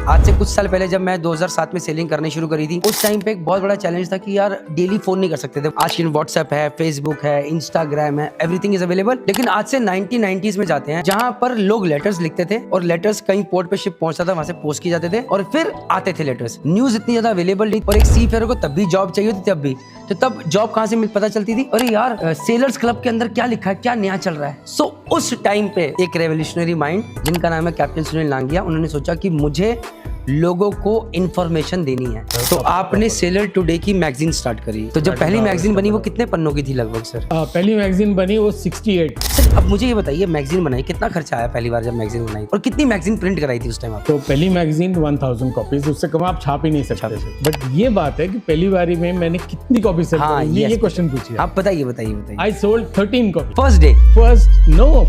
आज से कुछ साल पहले जब मैं 2007 में सेलिंग करनी शुरू करी थी, उस टाइम पे एक बहुत बड़ा चैलेंज था कि यार डेली फोन नहीं कर सकते थे। आज व्हाट्सएप है, फेसबुक है, इंस्टाग्राम है, एवरीथिंग इज अवेलेबल। लेकिन आज से 1990s में जाते हैं जहाँ पर लोग लेटर्स लिखते थे और लेटर्स कहीं पोर्ट पे शिप पहुंचता था, वहां से पोस्ट किए जाते थे और फिर आते थे लेटर्स। न्यूज इतनी ज्यादा अवेलेबल नहीं और एक सी फेयर को तब भी जॉब चाहिए थी, तब भी तो तब जॉब कहाँ से पता चलती थी, अरे यार सेलर्स क्लब के अंदर क्या लिखा है, क्या नया चल रहा है। सो उस टाइम पे एक रेवोल्यूशनरी माइंड जिनका नाम है कैप्टन सुनील नांगिया, उन्होंने सोचा कि मुझे लोगों को इन्फॉर्मेशन देनी है। तो आपने सेलर टुडे की मैगजीन स्टार्ट करी। तो जब पहली मैगजीन बनी वो कितने पन्नों की थी लगभग सर? पहली मैगजीन बनी वो 68। सर अब मुझे ये बताइए, मैगजीन बनाई कितना खर्चा आया पहली बार जब मैगजीन बनाई, और कितनी मैगजीन प्रिंट कराई थी उस टाइम आप? तो पहली मैगजीन 1000 कॉपीज, उससे कम आप छाप ही नहीं सकते थे। बट ये बात है कि पहली बारी में मैंने कितनी कॉपी सेल करी, ये क्वेश्चन पूछिए आप। बताइए। I sold 13 copy first day,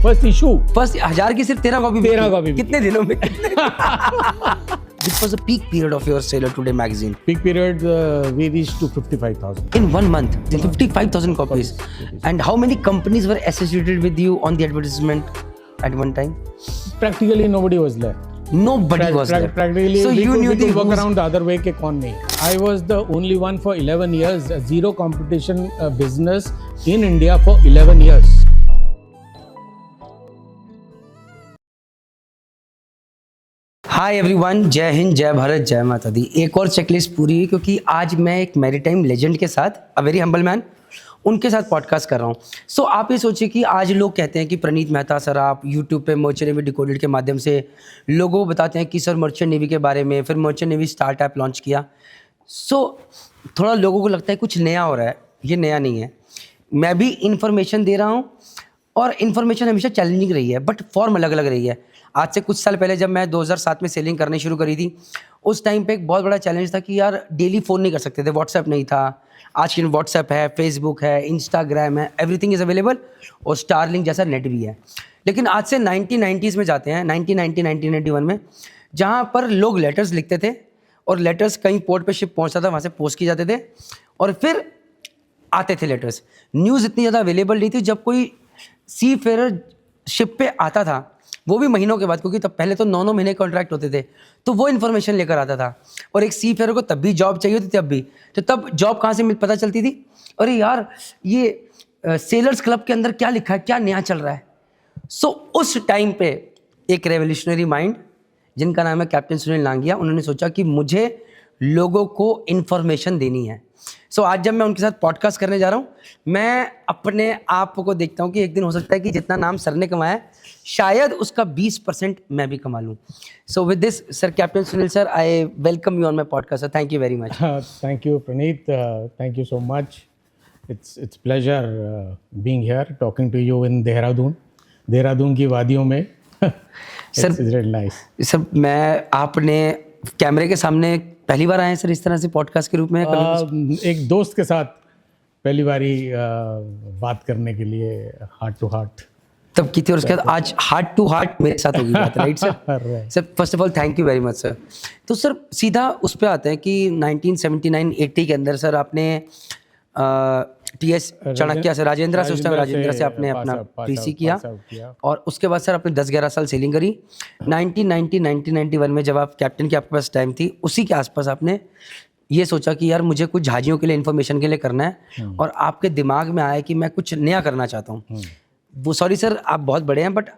first issue. First 1000 की सिर्फ 13 कॉपी। कितने दिनों में? Which was the peak period of your Sailor Today magazine? Peak period, we reached to 55,000. In 1 month, 55,000 copies. And how many companies were associated with you on the advertisement at one time? Practically nobody was there. Nobody was there. Practically, so you knew the work around the other way के कौन नहीं. I was the only one for 11 years, a zero competition business in India for 11 years. Hi everyone, जय हिंद, जय भारत, जय माता दी। एक और checklist पूरी हुई क्योंकि आज मैं एक मैरीटाइम लेजेंड के साथ, अ वेरी हम्बल मैन, उनके साथ पॉडकास्ट कर रहा हूँ। सो आप ये सोचिए कि आज लोग कहते हैं कि प्रणीत मेहता सर आप यूट्यूब पे मर्चेंट नेवी डिकोडेड के माध्यम से लोगों को बताते हैं कि सर मर्चेंट नेवी के बारे में, फिर मर्चेंट नेवी स्टार्टअप लॉन्च किया। सो थोड़ा लोगों को लगता है कुछ नया हो रहा है, ये नया नहीं है। मैं भी इन्फॉर्मेशन दे रहा हूँ और इन्फॉर्मेशन हमेशा चैलेंजिंग रही है, बट फॉर्म अलग अलग रही है। आज से कुछ साल पहले जब मैं 2007 में सेलिंग करनी शुरू करी थी, उस टाइम पे एक बहुत बड़ा चैलेंज था कि यार डेली फ़ोन नहीं कर सकते थे, व्हाट्सएप नहीं था। आज व्हाट्सएप है, फेसबुक है, इंस्टाग्राम है, एवरीथिंग इज़ अवेलेबल और स्टारलिंक जैसा नेट भी है। लेकिन आज से 1990s में जाते हैं, 1991 में, जहाँ पर लोग लेटर्स लिखते थे और लेटर्स कहीं पोर्ट पे शिप पहुँचता था, वहाँ से पोस्ट किए जाते थे और फिर आते थे लेटर्स। न्यूज़ इतनी ज़्यादा अवेलेबल नहीं थी। जब कोई सी फेयर शिप पे आता था, वो भी महीनों के बाद, क्योंकि तब पहले तो 9 महीने कॉन्ट्रैक्ट होते थे, तो वो इन्फॉर्मेशन लेकर आता था। और एक सी फेयर को तब भी जॉब चाहिए थी, तब भी तो तब जॉब कहाँ से पता चलती थी, अरे यार ये सेलर्स क्लब के अंदर क्या लिखा है, क्या नया चल रहा है। सो उस टाइम पे एक रेवोल्यूशनरी माइंड जिनका नाम है कैप्टन सुनील नांगिया, उन्होंने सोचा कि मुझे लोगों को इन्फॉर्मेशन देनी है। सो आज जब मैं उनके साथ पॉडकास्ट करने जा रहा हूँ, मैं अपने आप को देखता हूँ कि एक दिन हो सकता है कि जितना नाम सर ने कमाया शायद उसका 20% मैं भी कमा लूँ। So with this sir, captain Sunil sir, I welcome you on my podcast sir. Thank you very much. Thank you Praneet, thank you so much. It's pleasure being here talking to you in Dehradun की वादियों में। Sir it's really nice. Sir मैं आपने कैमरे के सामने पहली बार आए हैं सर इस तरह से पॉडकास्ट के रूप में? एक दोस्त के साथ पहली बारी बात करने के लिए हार्ट टू हार्ट तब की थी, और उसके बाद आज हार्ट टू हार्ट मेरे साथ होगी बात, right sir? Sir first of all thank you very much sir. तो सर सीधा उस पर आते हैं कि 1979-80 के अंदर सर आपने टीएस चाणक्य से, राजेंद्र से, उस टाइम राजेंद्र से आपने अपना पीसी किया और उसके बाद सर आपने 10-11 साल सेलिंग करी। 1991 में जब आप कैप्टन के आपके पास टाइम थी, उसी के आसपास आपने ये सोचा कि यार मुझे कुछ जहाजियों के लिए इन्फॉर्मेशन के लिए करना है और आपके दिमाग में आया कि मैं कुछ नया करना चाहता हूँ। वो सॉरी सर आप बहुत बड़े हैं, बट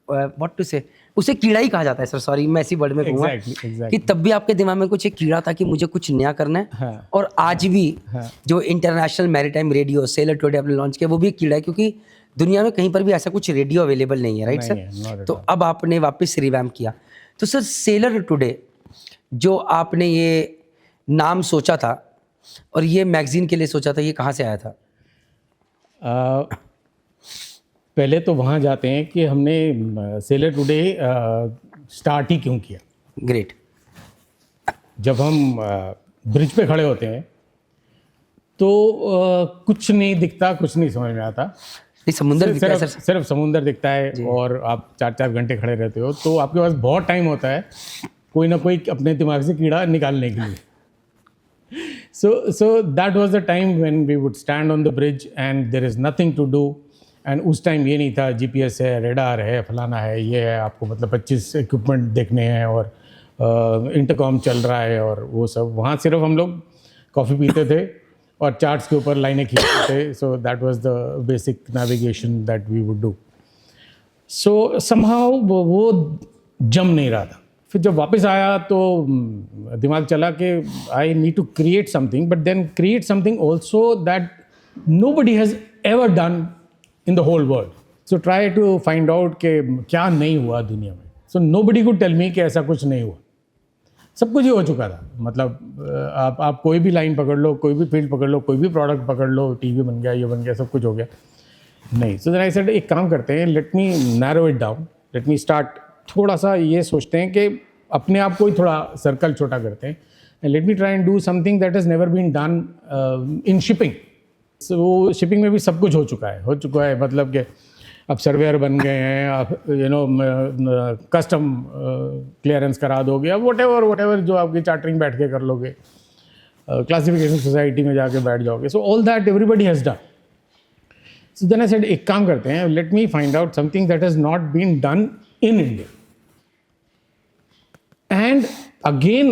व्हाट टू से, उसे कीड़ा ही कहा जाता है सर, सॉरी मैं इसी वर्ड में कहूँगा कि तब भी आपके दिमाग में कुछ एक कीड़ा था कि मुझे कुछ नया करना है। हाँ। और आज भी जो international maritime radio seller today आपने लॉन्च किया, वो भी एक कीड़ा है क्योंकि दुनिया में कहीं पर भी ऐसा कुछ रेडियो अवेलेबल नहीं है, राइट सर? तो अब आपने वापस रिवैम्प किया। तो सर सेलर टुडे जो आपने ये नाम सोचा था और ये मैगजीन के लिए सोचा था, ये कहाँ से आया था? पहले तो वहाँ जाते हैं कि हमने सेलर टुडे स्टार्ट ही क्यों किया। ग्रेट। जब हम ब्रिज पे खड़े होते हैं तो कुछ नहीं दिखता, कुछ नहीं समझ में आता। समुंदर दिखता है सर, सिर्फ समुंदर दिखता है और आप 4-4 घंटे खड़े रहते हो, तो आपके पास बहुत टाइम होता है कोई ना कोई अपने दिमाग से कीड़ा निकालने के लिए। So that was the time when we would stand on the bridge and there is nothing to do. And उस टाइम ये नहीं था जीपीएस है, रेडार है, फलाना है, ये है, आपको मतलब 25 इक्विपमेंट देखने हैं और इंटरकॉम चल रहा है और वो सब। वहाँ सिर्फ हम लोग कॉफ़ी पीते थे और चार्ट्स के ऊपर लाइनें खींचते थे। So that was the basic navigation that we would do. So somehow वो जम नहीं रहा था। फिर जब वापस आया तो दिमाग चला कि I need to create something, but then create something also that nobody has ever done in the whole world. So try to find out कि क्या नहीं हुआ दुनिया में। So nobody could tell me कि ऐसा कुछ नहीं हुआ। सब कुछ ही हो चुका था। मतलब आप कोई भी लाइन पकड़ लो, कोई भी फील्ड पकड़ लो, कोई भी प्रोडक्ट पकड़ लो, टीवी बन गया, ये बन गया, सब कुछ हो गया। नहीं। सो देन आई सेड एक काम करते हैं, let me narrow it down, let me start. थोड़ा सा ये सोचते हैं कि अपने आप को ही थोड़ा सर्कल छोटा करते हैं, and let me try and do something that has never been done in shipping. So shipping में भी सब कुछ हो चुका है मतलब कि अब सर्वेयर बन गए हैं, आप कस्टम क्लियरेंस करा दोगे, अब वट जो आपकी चार्टरिंग बैठ के कर लोगे, क्लासिफिकेशन सोसाइटी में जाके बैठ जाओगे। So all that everybody has done. So then I said एक काम करते हैं, let me find out something that has not been done in India. And again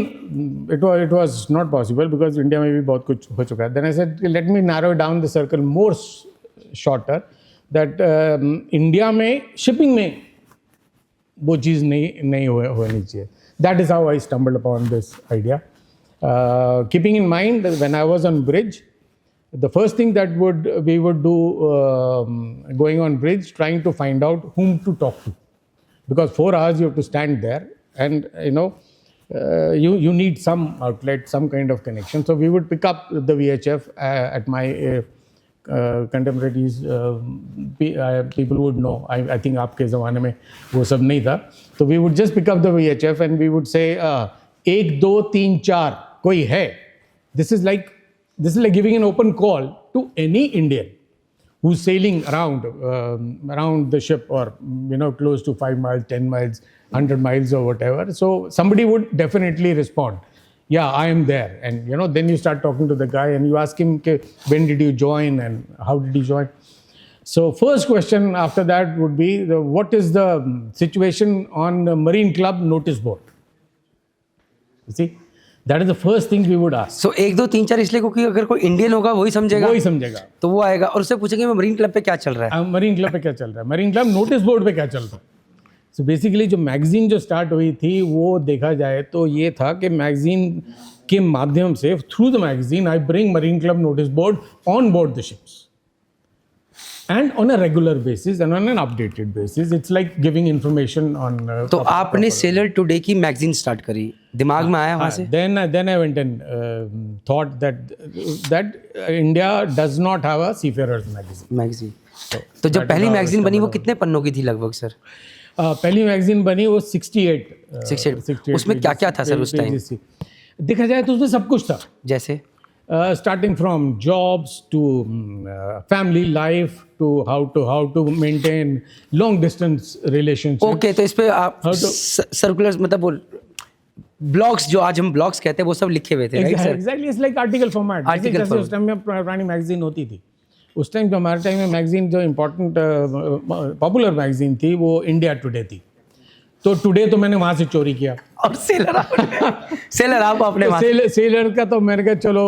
it was not possible because India में भी बहुत कुछ हो चुका है। Then I said let me narrow down the circle more shorter, that India में shipping में वो चीज़ नहीं होनी चाहिए। That is how I stumbled upon this idea, keeping in mind when I was on bridge, the first thing that we would do going on bridge, trying to find out whom to talk to, because 4 hours you have to stand there, and you need some outlet, some kind of connection. So we would pick up the VHF at my contemporaries, people would know. I think आपके ज़माने में वो सब नहीं था। तो we would just pick up the VHF and we would say 1 2 3 4 कोई है। This is like giving an open call to any Indian who's sailing around the ship, or close to 5 miles, 10 miles, 100 miles or whatever. So somebody would definitely respond, yeah, I am there. And then you start talking to the guy and you ask him, when did you join and how did you join? So first question after that would be, what is the situation on the Marine Club notice board? You see, that is the first thing we would ask. So 1 2 3 4 इसलिए क्योंकि अगर कोई Indian होगा वही समझेगा तो वो आएगा और उससे पूछेंगे मरीन क्लब पे क्या चल रहा है, मरीन क्लब पे क्या चल रहा है, मरीन क्लब नोटिस बोर्ड पे क्या चल रहा है। सो बेसिकली जो मैगजीन जो स्टार्ट हुई थी वो देखा जाए तो ये था कि मैगजीन के माध्यम से, through the magazine I bring marine club notice board on board the ships, and on a regular basis and on an updated basis. It's like giving information on तो आपने सेलर टुडे की magazine start करी, दिमाग में आया वहाँ से? Then I went and thought that India does not have a seafarers magazine. तो जब पहली मैगजीन बनी वो कितने पन्नों की थी लगभग सर? पहली मैगजीन बनी वो 68। उसमें क्या क्या था सर उस टाइम? देखा जाए तो उसमें सब कुछ था, जैसे starting from jobs to family life to how to maintain long distance relationships. Okay, तो इस पे आप सर्कुलर मतलब वो ब्लॉग्स, जो आज हम ब्लॉग्स कहते हैं, वो सब लिखे हुए थे, right sir? Exactly, it's like article format. जैसे उस टाइम में पुरानी मैगजीन होती थी, उस टाइम जो हमारे टाइम में मैगजीन जो इम्पोर्टेंट पॉपुलर मैगजीन थी वो इंडिया टुडे थी। तो टुडे तो मैंने वहाँ से चोरी किया, और सेलर आप अपने सेलर का तो मैंने कहा चलो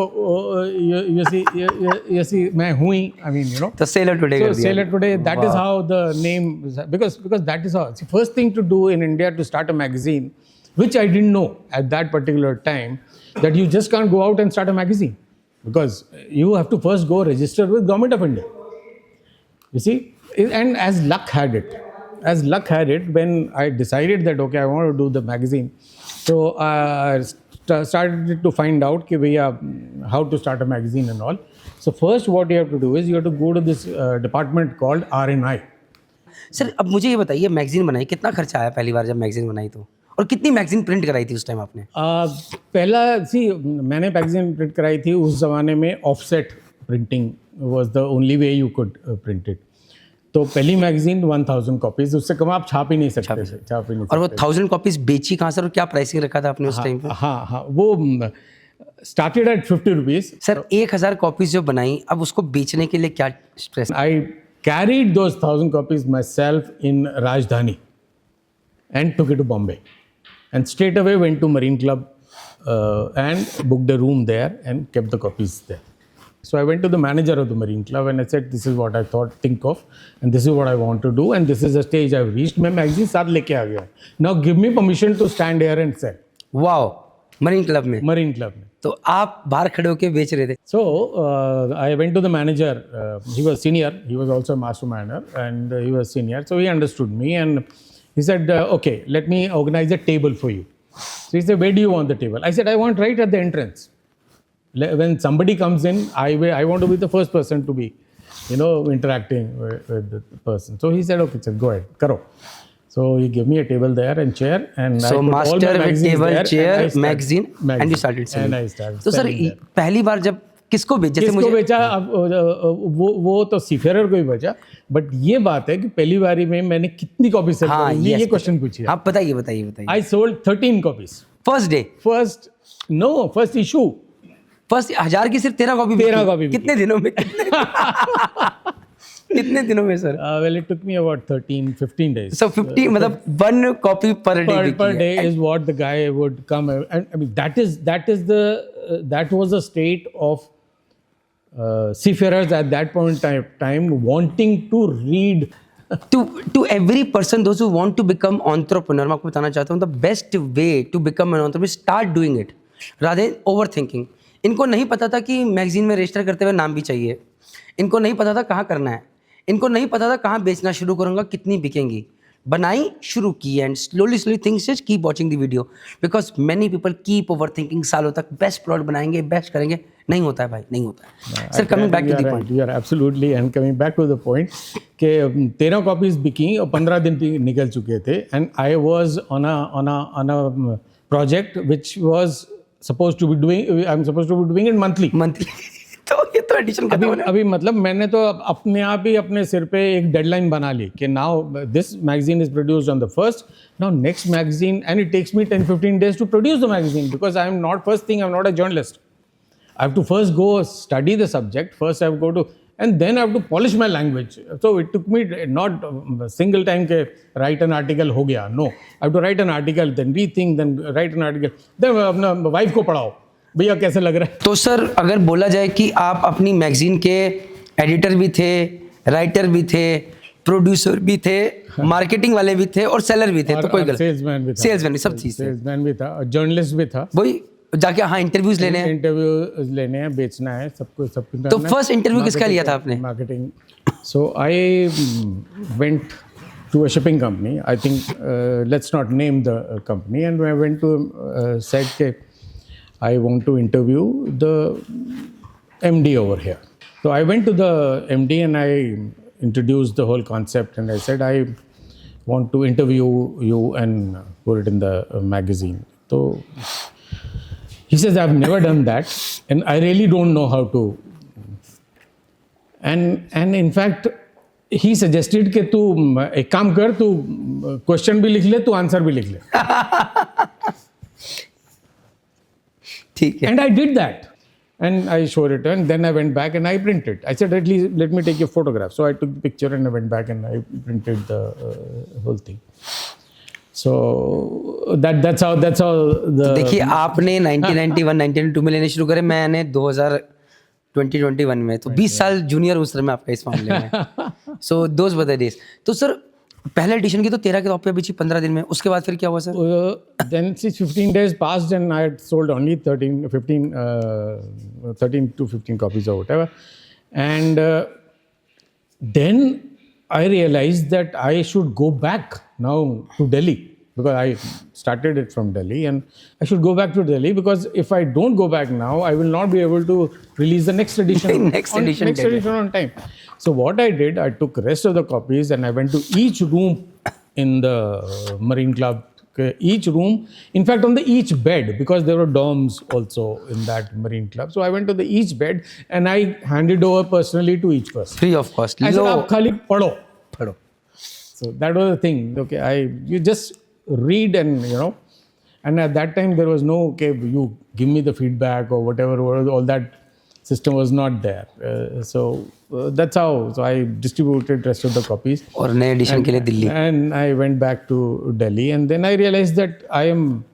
you see मैं हुई, I mean तो सेलर टुडे कर दिया। Seller today, that is how the name, because that is how the first thing to do in India to start a magazine, which I didn't know at that particular time, that you just can't go out and start a magazine, because you have to first go register with Government of India, you see. And as luck had it, when I decided that okay, I want to do the magazine, so I started to find out how to start a magazine and all. So first what you have to do is you have to go to this department called R&I. Sir अब मुझे ये बताइए, magazine बनाई, कितना खर्चा आया पहली बार जब मैगजीन बनाई तो, और कितनी मैगजीन प्रिंट कराई थी उस टाइम आपने? मैंने मैगजीन प्रिंट कराई थी उस ज़माने में, offset printing was the only way you could print it. तो पहली मैगजीन 1000 कॉपीज, उससे कम आप छाप ही नहीं सकते थे। और वो 1000 कॉपीज बेची कहाँ सर, और क्या प्राइसिंग रखा था आपने उस टाइम पे? हाँ, वो started at 50 rupees. Sir 1000 copies जो बनाई, अब उसको बेचने के लिए क्या stress? I carried those 1000 copies myself in Rajdhani and took it to Bombay. and straight away went to Marine Club and booked a room there and kept the copies there. So I went to the manager of the Marine Club and I said, this is what I think of, and this is what I want to do, and this is the stage I've reached. मैं magazine साथ लेके आ गया. Now give me permission to stand here and sell. Wow, marine club में. Marine Club में. तो आप बाहर खड़े होके बेच रहे थे. So I went to the manager. He was senior. He was also a masterminder, and he was senior. So he understood me, and he said, "Okay, let me organize a table for you." So he said, "Where do you want the table?" I said, "I want right at the entrance. When somebody comes in, I want to be the first person to be, interacting with the person." So he said, "Okay, sir, go ahead, karo." So he gave me a table there and chair, and so I put master all my with magazines table, there, chair, and I started- magazine, and you started selling. And I started. तो sir selling there. पहली बार जब किसको बेच, जैसे किसको मुझे बेचा, अब वो तो सीफेरर को ही बचा, बट ये बात है कि पहली बारी में मैंने कितनी कॉपी सेल हाँ, की, ये yes, क्वेश्चन पूछिए. आप बताइए. I sold 13 copies first day, first issue. First 1000 की सिर्फ 13 कॉपी. 13 कॉपी. कितने दिनों में? कितने दिनों में sir? Well, it took me about 15 days. So 50 मतलब 1 copy per day. Per day is what the guy would come, and I mean that was the state of seafarers at that point in time wanting to read. To every person, those who want to become entrepreneur, मैं आपको बताना चाहता हूँ, the best way to become an entrepreneur, start doing it rather than overthinking. इनको नहीं पता था कि मैगजीन में रजिस्टर करते हुए नाम भी चाहिए. इनको नहीं पता था कहाँ करना है. इनको नहीं पता था कहाँ बेचना शुरू करूँगा, कितनी बिकेंगी. बनाई, शुरू की, and slowly things just keep watching the video, because many people keep over thinking. सालों तक बेस्ट प्रोडक्ट बनाएंगे, बेस्ट करेंगे. नहीं होता है भाई, नहीं होता है. Sir coming back to the point. You are absolutely, and coming back to the point कि 13 कॉपीज बिकी और 15 दिन निकल चुके थे, and I was on a project which was supposed to be doing it monthly. तो ये तो एडिशन खत्म होने. अभी मतलब मैंने तो अपने आप ही अपने सिर पे एक डेडलाइन बना ली कि now this magazine is produced on the first, now next magazine, and it takes me 10-15 days to produce the magazine because I am not, first thing, I'm not a journalist. I have to first go study the subject, first I have to go to, and then I have to polish my language. So it took me not a single time ke write an article ho gaya. No, I have to write an article, then rethink, then write an article, then अपना wife को पढ़ाओ, भैया कैसे लग रहा है. तो sir अगर बोला जाए कि आप अपनी मैगजीन के एडिटर भी थे, राइटर भी थे, प्रोड्यूसर भी थे, मार्केटिंग वाले भी थे और सेलर भी थे, तो कोई गलत, सेल्समैन भी था, सेल्समैन सब चीज़, सेल्समैन भी था, जर्नलिस्ट भी था. वही जाके हाँ इंटरव्यूज लेने हैं, बेचना है, सबको तो फर्स्ट इंटरव्यू किसका लिया था आपने? Marketing. So I went to a shipping company, I think let's not name the company, and I went to said के I want to interview the MD over here. So I went to the MD and I introduced the whole concept, and I said, I want to interview you and put it in the magazine. So he says, I've never done that, and I really don't know how to. And in fact, he suggested कि तू एक काम कर, तू question भी लिख ले, तू आंसर भी लिख ले. ठीक है. And I did that. And I showed it, and then I went back and I printed. I said, at least let me take a photograph. So I took the picture and I went back and I printed the whole thing. So that's how the. देखिए आपने 1991 1992 में लेने शुरू करे, मैंने 2021 में, तो 20 साल जूनियर उस समय आपका इस मामले में. So those were the days. तो सर पहले एडिशन की तो 13 की कॉपी बेची 15 दिन में, उसके बाद फिर क्या हुआ sir? Then 15 days passed and I had sold only 13 to 15 copies or whatever. And then I realized that I should go back now to Delhi, because I started it from Delhi, and I should go back to Delhi, because if I don't go back now, I will not be able to release the next edition. Next edition on time. So what I did, I took rest of the copies and I went to each room in the Marine Club. Each room, in fact, on the each bed, because there were dorms also in that Marine Club. So I went to the each bed and I handed over personally to each person. Free of cost. I said, "Aap khali padho." So that was the thing. Okay, you just read, and and at that time there was no, okay, you give me the feedback or whatever, all that system was not there. That's how. So I distributed rest of the copies. और नए addition के लिए Delhi. And I went back to Delhi, and then I realized that I'm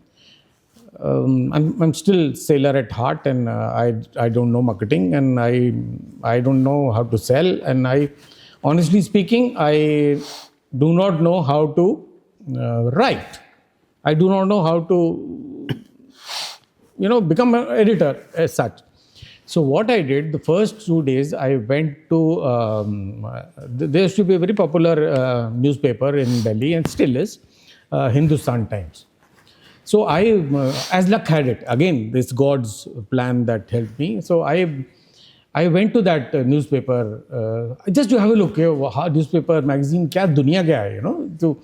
still sailor at heart, and I don't know marketing, and I don't know how to sell, and honestly speaking, I do not know how to write. I do not know how to become an editor as such. So what I did, the first 2 days, I went to, there used to be a very popular newspaper in Delhi, and still is, Hindustan Times. So as luck had it, again, this God's plan that helped me. So I went to that newspaper, just to have a look, how newspaper, magazine, kya duniya kya hai, So,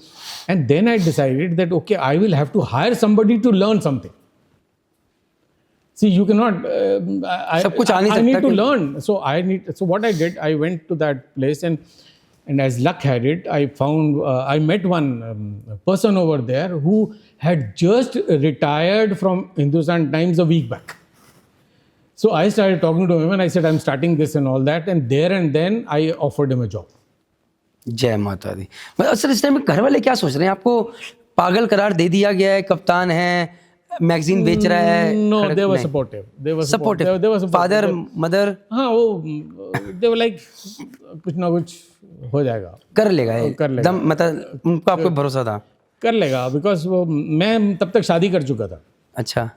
and then I decided that, okay, I will have to hire somebody to learn something. See, you cannot. I need to learn. So what I did, I went to that place, and as luck had it, I met one person over there who had just retired from Hindustan Times a week back. So I started talking to him, and I said, I'm starting this and all that, and there and then I offered him a job. जय माता दी. मतलब sir इस time में घर वाले क्या सोच रहे हैं? आपको पागल करार दे दिया गया है, कप्तान है, मैगजीन बेच रहा है. No, they were supportive. They were supportive. Father, mother. हाँ, they were like, कुछ ना कुछ हो जाएगा. कर लेगा. दम, मतलब उनको आपको भरोसा था. कर लेगा, because मैं तब तक शादी कर चुका था. अच्छा.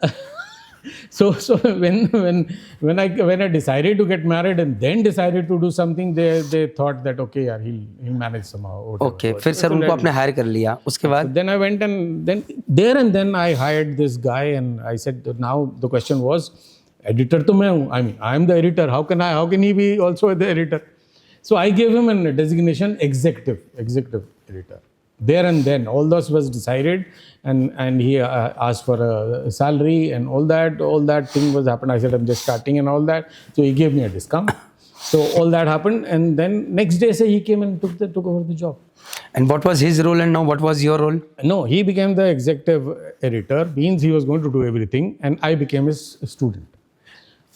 So when I decided to get married and then decided to do something, they thought that okay, yeah, he'll manage somehow. Okay, फिर सर उनको आपने हायर कर लिया. उसके बाद then I went and then I hired this guy, and I said, now the question was, editor तो मैं हूँ. I mean, I am the editor. How can he be also the editor? So I gave him a designation executive editor. There and then all this was decided, and he asked for a salary, and all that thing was happened. I said, I'm just starting and all that, so he gave me a discount. So all that happened, and then next day he came and took over the job. And what was his role, and now what was your role? No, he became the executive editor, means he was going to do everything, and I became his student.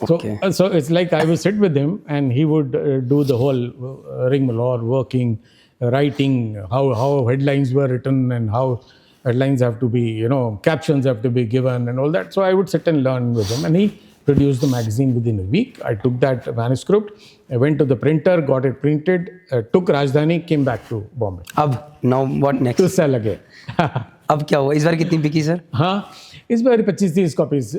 Okay. So it's like I would sit with him, and he would do the whole rigmarole, working, writing, how headlines were written, and how headlines have to be, captions have to be given, and all that. So I would sit and learn with him, and he produced the magazine within a week. I took that manuscript, I went to the printer, got it printed, took Rajdhani, came back to Bombay. Now what next? To sell again. अब क्या हुआ? इस बार कितनी बिकी sir? हाँ, इस बार 25-30 copies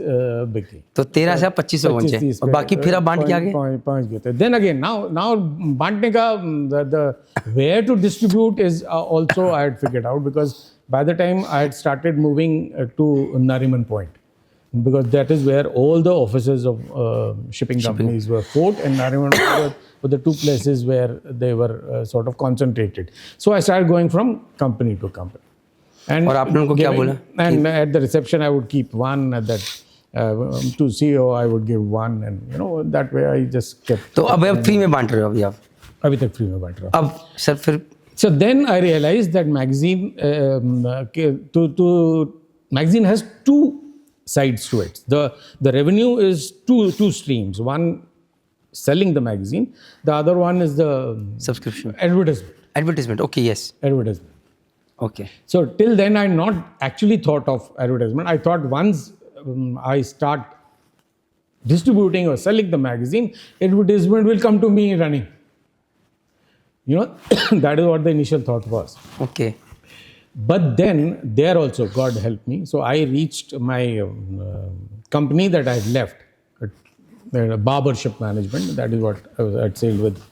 बिकी. तो 13 से 25 पहुंचे, और बाकी फिर आप बांट के आगे पहुंच गए थे. Then again, now बांटने का the where to distribute is also I had figured out, because by the time I had started moving to Nariman Point, because that is where all the offices of shipping companies were. Port and Nariman Point were the two places where they were sort of concentrated. So I started going from company to company. And और आपने उनको क्या बोला? And at the reception I would keep one, at that to CEO I would give one, and that way I just kept. तो अब आप free में बांट रहे हो अभी आप? अभी तक फ्री में बांट रहा हूँ. अब सर फिर So then I realized that magazine magazine has two sides to it. The revenue is two streams. One, selling the magazine. The other one is the subscription. Advertisement. Okay, yes. Advertisement. Okay. So till then I not actually thought of advertisement. I thought once I start distributing or selling the magazine, advertisement will come to me running. That is what the initial thought was. Okay. But then there also God helped me. So I reached my company that I had left, barbership management. That is what I had sailed with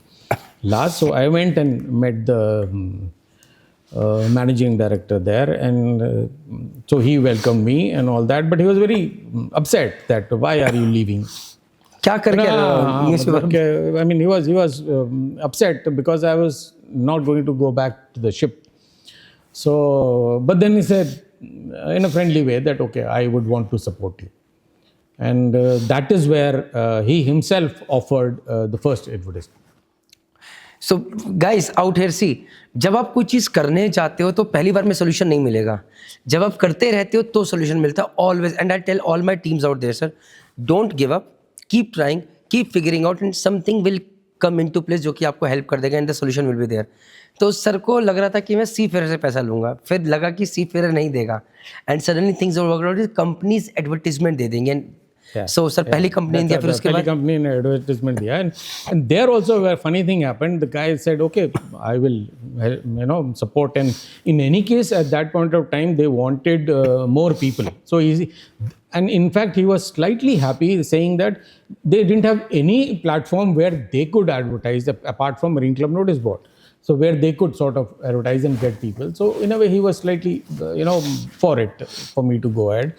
last. So I went and met the managing director there, and so he welcomed me and all that. But he was very upset that why are you leaving? क्या करके? I mean, he was upset because I was not going to go back to the ship. So, but then he said in a friendly way that okay, I would want to support you, and that is where he himself offered the first advertisement. So guys out here see, जब आप कोई चीज़ करने जाते हो तो पहली बार में solution नहीं मिलेगा. जब आप करते रहते हो तो सोल्यूशन मिलता है always. And I tell all my teams out there, sir, don't give up, keep trying, keep figuring out and something will come into place जो कि आपको हेल्प कर देगा and the solution will be there. तो sir को लग रहा था कि मैं सी फेयर से पैसा लूंगा, फिर लगा कि सी फेयर नहीं देगा and suddenly things work out, companies advertisement दे देंगे. सो सर पहली कंपनी इंडिया, फिर उसके बाद पहली कंपनी ने एडवर्टाइजमेंट दिया. And there also a funny thing happened. The guy said, okay, I will support. And in any case, at that point of time, they wanted more people. So easy. And in fact, he was slightly happy saying that they didn't have any platform where they could advertise apart from Marine Club Notice Board. So where they could sort of advertise and get people. So in a way, he was slightly, for it, for me to go ahead.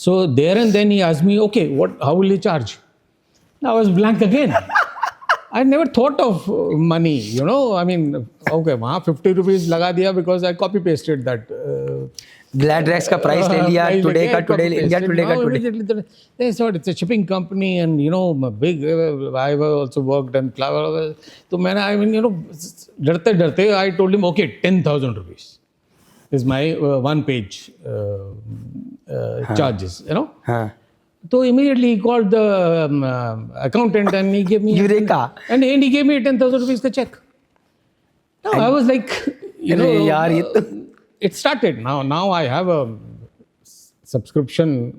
So there and then he asked me, okay, how will you charge? I was blank again. I never thought of money, I mean, okay, वहाँ 50 rupees लगा दिया because I copy pasted that. Gladrags का price ले लिया, Today का Today, India Today का Today. They thought it's a shipping company and big. I also worked and तो मैंने डरते I told him, okay, 10,000 rupees is my one page charges, हाँ. So immediately he called the accountant and he gave me Eureka. and he gave me a 10,000 rupees ka check. Now I was like, यार ये तो it started. Now I have a subscription,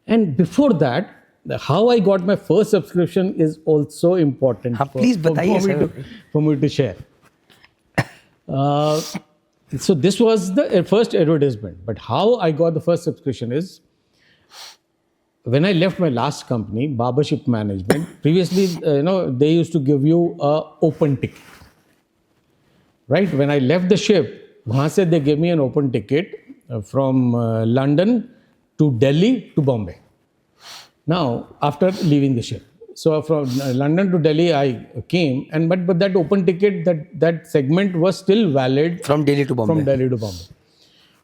and before that, how I got my first subscription is also important. हाँ, please बताइए sir. For me to share. So this was the first advertisement. But how I got the first subscription is when I left my last company, Barber Ship Management. Previously, they used to give you a open ticket. Right? When I left the ship, वहाँ से they gave me an open ticket from London to Delhi to Bombay. Now, after leaving the ship. So from London to Delhi, I came, and but that open ticket, that segment was still valid from Delhi to Bombay. From Delhi to Bombay.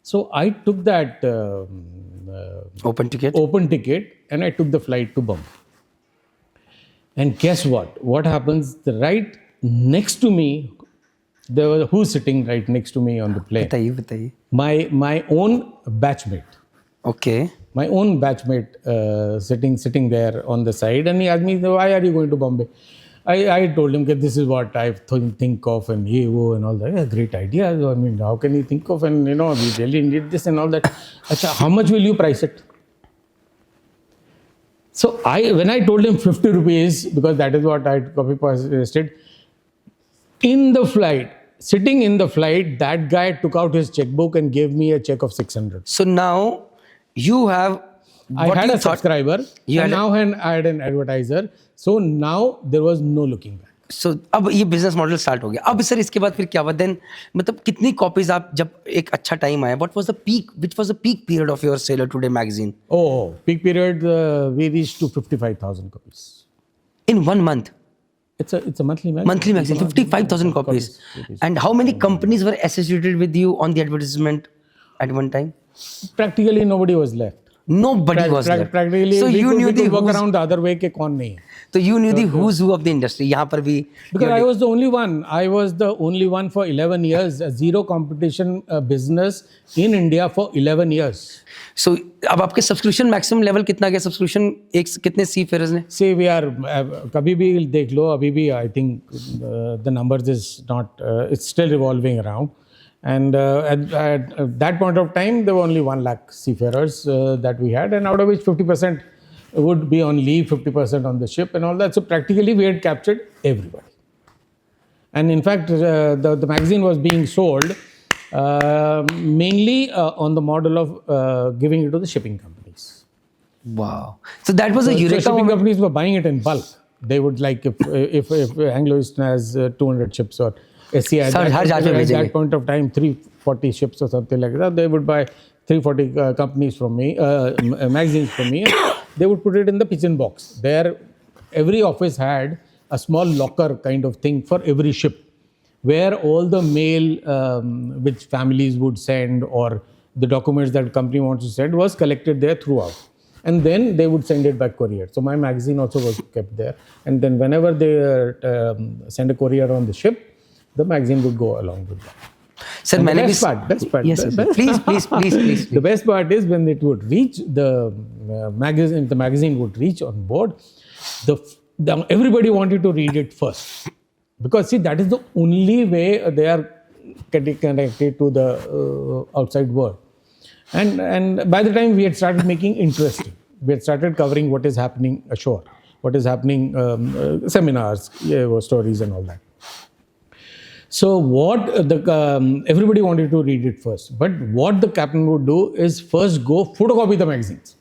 So I took that open ticket, and I took the flight to Bombay. And guess what? What happens? Right next to me, there was who's sitting right next to me on the plane? बताइए. My own batchmate. Okay. My own batchmate sitting there on the side, and he asked me, why are you going to Bombay? I told him that this is what I think of and and all that. Yeah, great idea. I mean, how can you think of, and we really need this and all that. Achha, how much will you price it? So when I told him 50 rupees, because that is what I copy pasted, sitting in the flight, that guy took out his checkbook and gave me a check of 600. So now you have. I had a subscriber, and now I had an advertiser. So now there was no looking back. So अब ये business model start हो गया. अब sir इसके बाद फिर क्या हुआ? देन मतलब कितनी कॉपीज आप, जब एक अच्छा टाइम आया, what was the peak, which was the peak period of your seller today magazine? Oh, peak period we reached to 55,000 copies in 1 month. It's a monthly magazine. Monthly magazine, 55,000 copies. And how many companies were associated with you on the advertisement at one time? Practically nobody was left. Nobody was left. Practically, so you knew the work around the other way के कौन नहीं है. So you knew the who's who of the industry. यहाँ पर भी. Because I was the only one. I was the only one for 11 years. A zero competition business in India for 11 years. So अब आपके subscription maximum level कितना गया? Subscription एक कितने सी fears ने? Say we are कभी भी देख लो, अभी भी I think the numbers is not it's still revolving around. And at that point of time, there were only 1 lakh seafarers that we had, and out of which 50% would be on leave, 50% on the ship and all that. So practically we had captured everybody. And in fact, the magazine was being sold mainly on the model of giving it to the shipping companies. Wow. So that was a eureka. So shipping companies were buying it in bulk. They would like, if Anglo-Eastern has 200 ships or SCI at that point of time, 340 ships or something like that, they would buy 340 companies from me, magazines from me, and they would put it in the pigeon box. There, every office had a small locker kind of thing for every ship, where all the mail which families would send or the documents that the company wants to send was collected there throughout. And then they would send it back courier. So my magazine also was kept there. And then whenever they send a courier on the ship, the magazine would go along with that. Sir, the best part. Yes, sir. Please. The best part is when it would reach the magazine would reach on board. everybody wanted to read it first, because see, that is the only way they are getting connected to the outside world. And by the time we had started making interesting, we had started covering what is happening ashore, what is happening, seminars, stories and all that. So what everybody wanted to read it first, but what the captain would do is first go photocopy the magazines.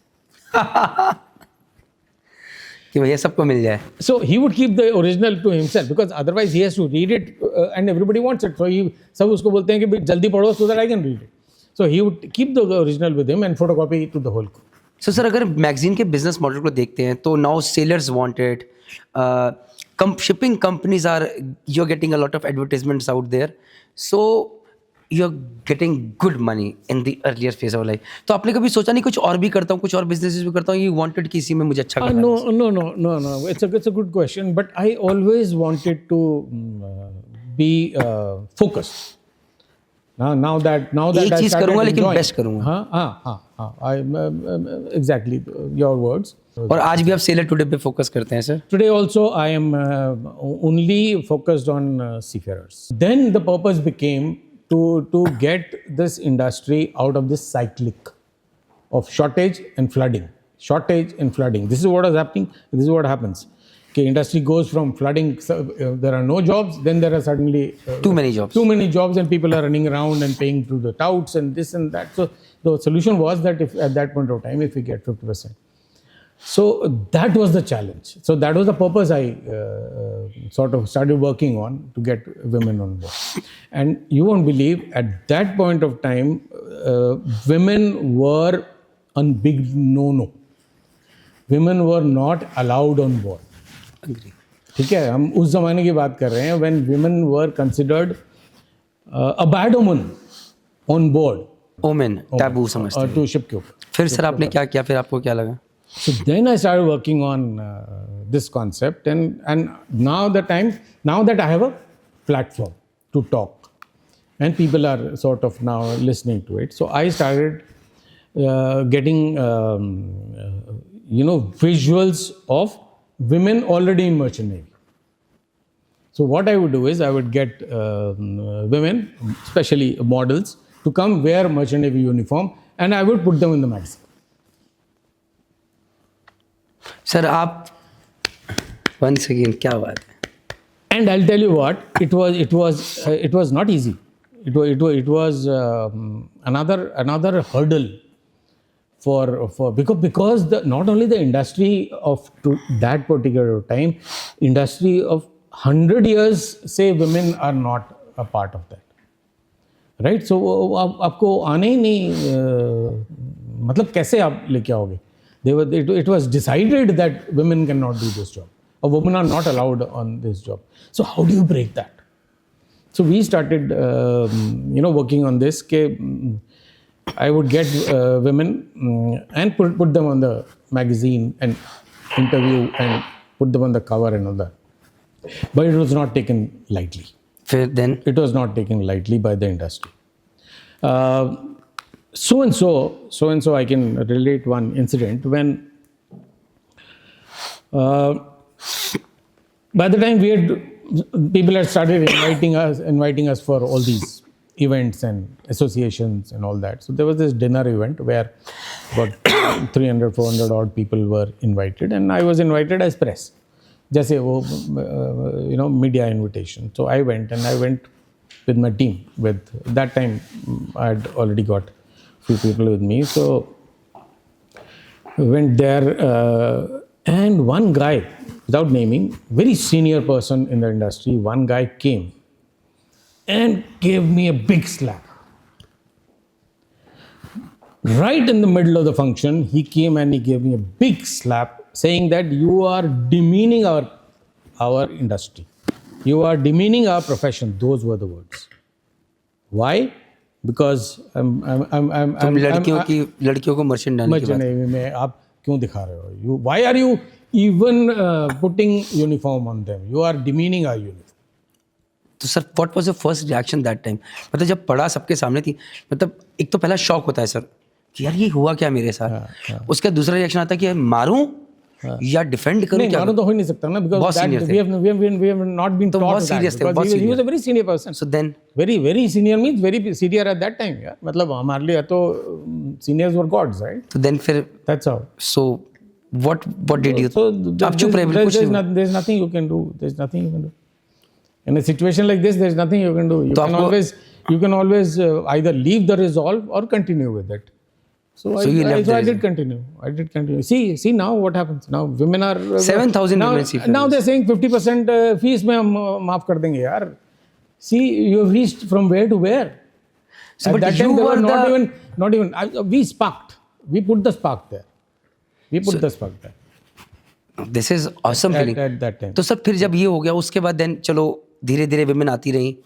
कि भैया सबको मिल जाए. So he would keep the original to himself, because otherwise he has to read it, and everybody wants it. So सब उसको बोलते हैं कि जल्दी पढ़ो so that I can read it. So he would keep the original with him and photocopy it to the whole crew. So sir अगर magazine के business model को देखते हैं तो now sellers wanted, shipping companies are, you're getting a lot of advertisements out there, so you're getting good money in the earlier phase of life. तो आपने कभी सोचा नहीं कुछ और भी करता हूँ, कुछ और बिजनेसेस भी करता हूँ, you wanted कि इसी में मुझे अच्छा करना है? No. It's a good question, but I always wanted to be focused. Now that एक I चीज started करूँगा लेकिन enjoying- बेस्ट करूँगा. हाँ. Exactly your words. और आज भी आप सेलर टुडे पे फोकस करते हैं sir? Today also I am only focused on seafarers. Then the purpose became to get this industry out of this cyclic of shortage and flooding. This is what is happening. This is what happens. Okay, industry goes from flooding, there are no jobs, then there are suddenly Too many jobs, and people are running around and paying to the touts and this and that. So the solution was that if at that point of time, if we get 50%. So that was the challenge. So that was the purpose I sort of started working on to get women on board. And you won't believe, at that point of time, women were a big no-no. Women were not allowed on board. ठीक है, हम उस जमाने की बात कर रहे हैं when women were considered a bad omen on board. Omen taboo समझते हैं. to ship के ऊपर. फिर सर आपने क्या किया, फिर आपको क्या लगा? So then I started working on this concept, and now that I have a platform to talk, and people are sort of now listening to it. So I started getting visuals of women already in merchant navy. So what I would do is I would get women, especially models, to come wear merchant navy uniform, and I would put them in the magazine. Sir आप one second, क्या बात है? And I'll tell you what, it was not easy. It was another hurdle for because not only the industry of that particular time, industry of 100 years say women are not a part of that, right? So आपको आने ही नहीं, मतलब कैसे आप लेके आओगे? It was decided that women cannot do this job, or women are not allowed on this job. So how do you break that? So we started working on this. I would get women and put them on the magazine and interview and put them on the cover and all that. But it was not taken lightly. Then it was not taken lightly by the industry. So and so I can relate one incident when by the time people had started inviting us for all these events and associations and all that. So there was this dinner event where about 300-400 odd people were invited, and I was invited as press. जैसे वो media invitation. So I went with my team. With that time I had already got few people with me. So I went there and one guy, without naming, very senior person in the industry, one guy came and gave me a big slap. Right in the middle of the function, he came and he gave me a big slap, saying that you are demeaning our industry. You are demeaning our profession. Those were the words. Why? Because तुम लड़कियों को merchant navy में आप क्यों दिखा रहे हो? Why are you even putting uniform on them? You are demeaning our uniform. तो sir what was your first reaction that time? मतलब जब पढ़ा सबके सामने थी, मतलब एक तो पहला शॉक होता है सर कि यार ये हुआ क्या मेरे साथ. उसका दूसरा रिएक्शन आता है कि यार मारूं या डिफेंड करूं नहीं, क्या? मानो तो हो ही नहीं सकता ना, because बहुत that senior थे। we have not been तो taught बहुत that, serious थे, because बहुत he was a senior। very senior person. So then Very senior means very senior at that time, यार। मतलब हमारे लिए तो seniors were gods, right? तो then फिर That's how. so what did you? So आप चुप रहे, बिल्कुल कुछ नहीं हुआ। there's nothing you can do. There's nothing you can do. In a situation like this, there's nothing you can do. You तो can आपको- you can always either leave the resolve or continue with it. So you left the I did continue. I did continue. See now what happens. Now women are 7,000 now, women seafarers. now they're saying 50% fees में हम माफ कर देंगे यार. See, you have reached from where to where. So, At but that you time, they were were not even. We sparked. We put the spark there. We put the spark there. This is awesome feeling. At that time. तो sir फिर जब ये हो गया उसके बाद then चलो धीरे धीरे विमेन आती रही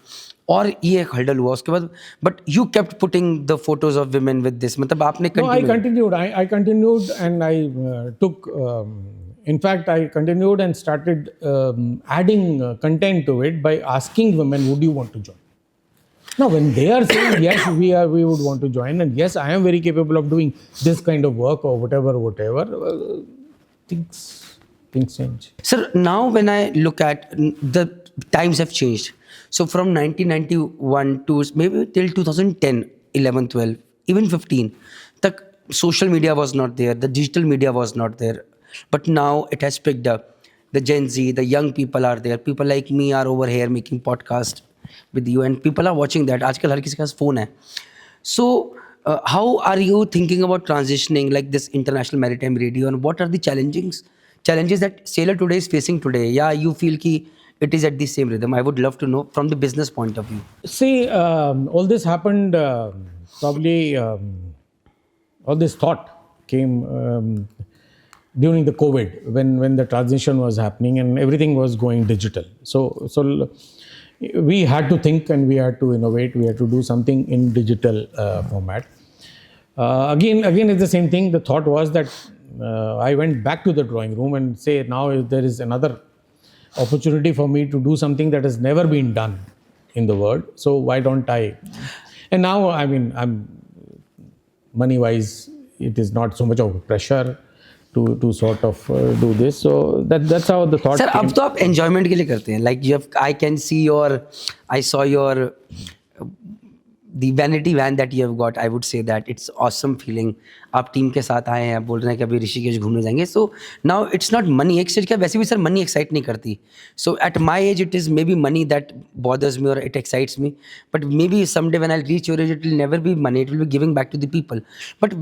और ये एक हर्डल हुआ उसके बाद, but you kept putting the photos of women with this, मतलब आपने No, I continued. I continued and I took. In fact, I continued and started adding content to it by asking women, "Would you want to join?" Now, when they are saying yes, we would want to join, and yes, I am very capable of doing this kind of work or whatever, things change. Sir, now when I look at the times have changed. So from 1991 to maybe till 2010, 11, 12, even 15, the social media was not there, the digital media was not there. But now it has picked up. The Gen Z, the young people are there. People like me are over here making podcast with you, and people are watching that. आजकल हर किसी के पास phone है. So how are you thinking about transitioning like this international maritime radio, and what are the challenges that sailor today is facing today? Yeah, you feel ki it is at the same rhythm. I would love to know from the business point of view. See, all this happened probably. All this thought came during the COVID, when the transition was happening and everything was going digital. So we had to think and we had to innovate. We had to do something in digital format. Again, it's the same thing. The thought was that I went back to the drawing room and say, now there is another opportunity for me to do something that has never been done in the world. So why don't I? And now, I mean, I'm money-wise, it is not so much of a pressure to sort of do this. So that's how the thought. Sir, अब तो आप enjoyment के लिए करते हैं. Like I can see I saw your the vanity van that you have got. I would say that it's awesome feeling. आप team के साथ आए हैं, बोल रहे हैं कि अभी ऋषिकेश घूमने जाएंगे. So now it's not money. एक चीज़ क्या वैसे भी सर money excite नहीं करती. So at my age it is maybe money that bothers me or it excites me. But maybe someday when I'll reach your age it will never be money. It will be giving back to the people. But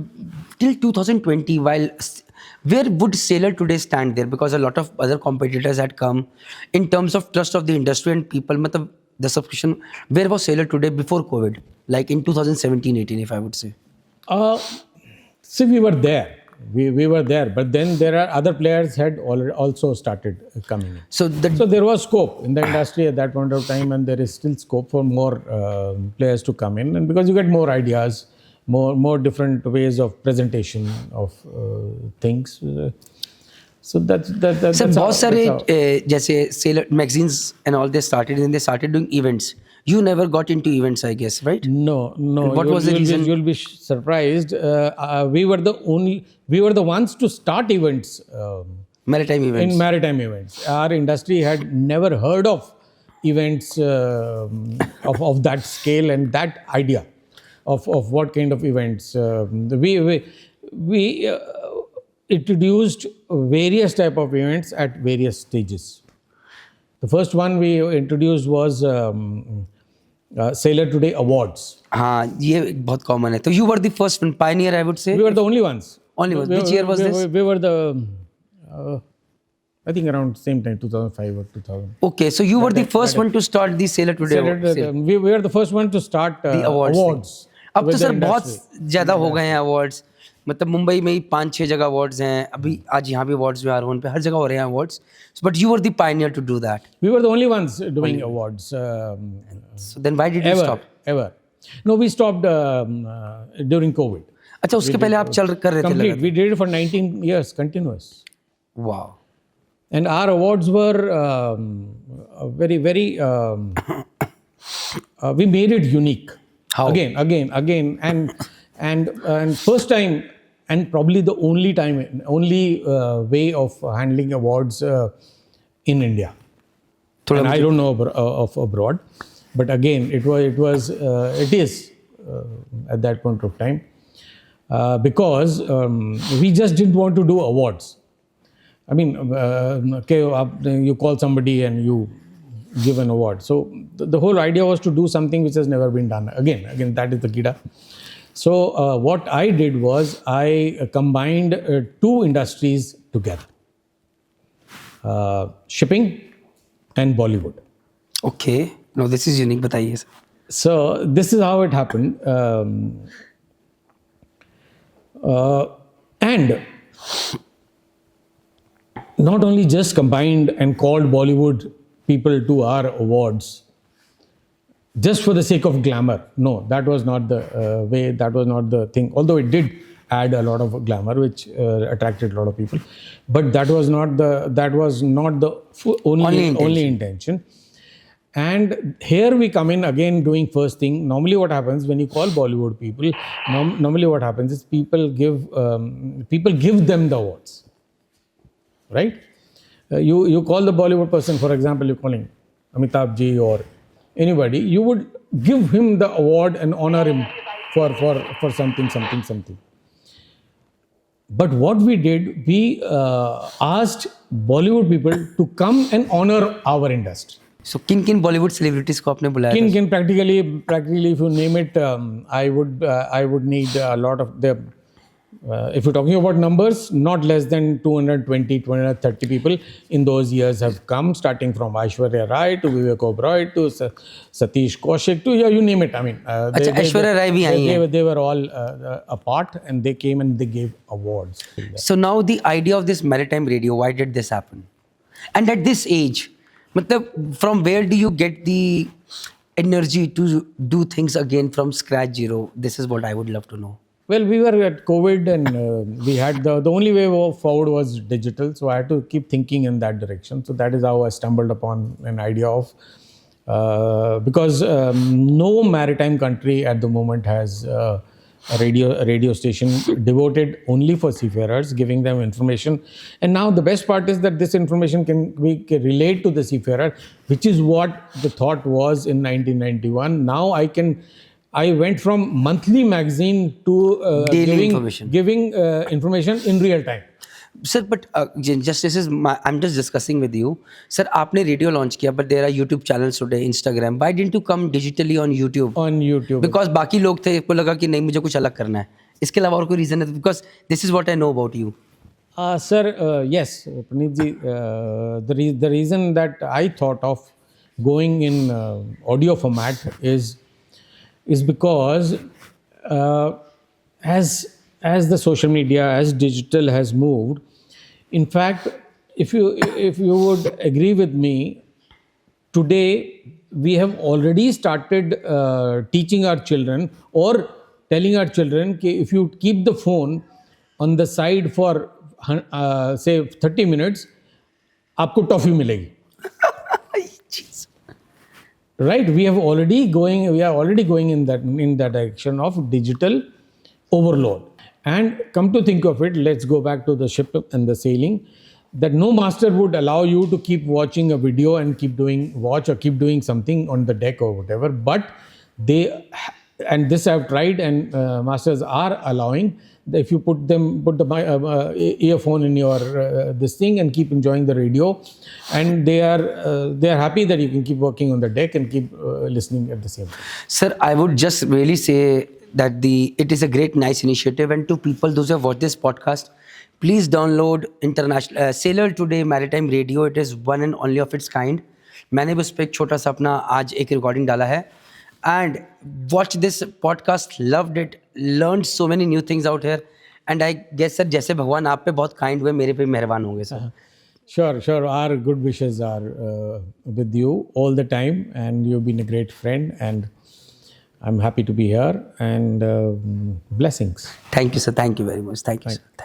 till 2020, where would sailor today stand there? Because a lot of other competitors had come in terms of trust of the industry and people. मतलब the subscription, where was sailor today before COVID? Like in 2017-18, if I would say. See, we were there. We were there, but then there are other players had also started coming in. So there was scope in the industry at that point of time, and there is still scope for more players to come in, and because you get more ideas, more different ways of presentation of things. So that's sir बहुत सारे जैसे sailor magazines and all they started and they started doing events. You never got into events, I guess, right? No. What was the reason? You'll be surprised. We were the ones to start events. Maritime events. In maritime events, our industry had never heard of events of that scale and that idea of what kind of events. We introduced various type of events at various stages. The first one we introduced was Sailor Today Awards. हाँ, ये बहुत common है. So you were the first one, pioneer, I would say. We were the only ones. Only ones. Which year was this? We were the, I think around same time, 2005 or 2000. Okay, so you were the first one to start the Sailor Today Awards. We were the first one to start the awards. अब तो sir बहुत ज़्यादा हो गए हैं awards. मतलब मुंबई में ही 5-6 जगह अवार्ड्स हैं. अभी आज यहाँ भी अवार्ड्स में R1 पे हर जगह हो रहे हैं awards. But you were the pioneer to do that. We were the only ones doing awards. So then why did you stop? Ever. No, we stopped during COVID. अच्छा, उसके पहले आप चल कर रहे थे. Complete. We did it for 19 years continuous. Wow. And our awards were very, very. We made it unique. How? Again, and first time and probably the only way of handling awards in India. थोड़ा And I don't know of abroad, but again, it is at that point of time, because we just didn't want to do awards. I mean, okay, you call somebody and you give an award. So the whole idea was to do something which has never been done. Again, that is the kida. So what I did was I combined two industries together: shipping and Bollywood. Okay, no, this is unique. बताइए sir. So this is how it happened, and not only just combined and called Bollywood people to our awards just for the sake of glamour. No, that was not the way. That was not the thing. Although it did add a lot of glamour, which attracted a lot of people, but that was not the only intention. And here we come in again doing first thing. Normally what happens when you call Bollywood people, normally what happens is people give them the awards, right? You call the Bollywood person, for example, you're calling Amitabh Ji or anybody, you would give him the award and honor him for something. But what we did, we asked Bollywood people to come and honor our industry. So किन Bollywood celebrities को आपने बुलाया? Kin practically if you name it, I would need a lot of them. If you're talking about numbers, not less than 220, 230 people in those years have come, starting from Aishwarya Rai to Vivek Oberoi to Satish Kaushik to you name it. I mean, Aishwarya Rai bhi aayi hai. They were all a part, and they came and they gave awards. So now the idea of this maritime radio, why did this happen? And at this age, from where do you get the energy to do things again from scratch zero? This is what I would love to know. Well, we were at COVID, and we had the only way forward was digital. So I had to keep thinking in that direction. So that is how I stumbled upon an idea of, because no maritime country at the moment has a radio station devoted only for seafarers, giving them information. And now the best part is that this information can relate to the seafarer, which is what the thought was in 1991. Now I went from monthly magazine to daily giving information in real time. Sir, but just this is I'm just discussing with you. Sir, आपने radio launch किया, but there are YouTube channels today, Instagram. Why didn't you come digitally on YouTube? On YouTube. Because बाकी लोग थे, को लगा कि नहीं मुझे कुछ अलग करना है. इसके अलावा और कोई reason है? Because this is what I know about you. Sir, yes, Praneeth ji, the reason that I thought of going in audio format is because as the social media, as digital has moved, in fact, if you would agree with me, today we have already started teaching our children or telling our children that if you keep the phone on the side for say 30 minutes, आपको toffee मिलेगी. Right, we are already going in that direction of digital overload. And come to think of it, let's go back to the ship and the sailing, that no master would allow you to keep watching a video and keep doing something on the deck or whatever. But and this I've tried, and masters are allowing that if you put the earphone in your this thing and keep enjoying the radio, and they are happy that you can keep working on the deck and keep listening at the same time. Sir, I would just really say that it is a great, nice initiative, and to people, those who have watched this podcast, please download international Sailor Today Maritime Radio. It is one and only of its kind. मैंने भी उस पर एक छोटा सा अपना आज एक रिकॉर्डिंग डाला है. And watch this podcast, loved it, learned so many new things out here. And I guess sir, जैसे भगवान आप पे बहुत kind हुए, मेरे पे मेहरबान होंगे sir. Sure. Our good wishes are with you all the time, and you've been a great friend, and I'm happy to be here, and blessings. Thank you, sir. Thank you very much. Thank you, sir. Thank you.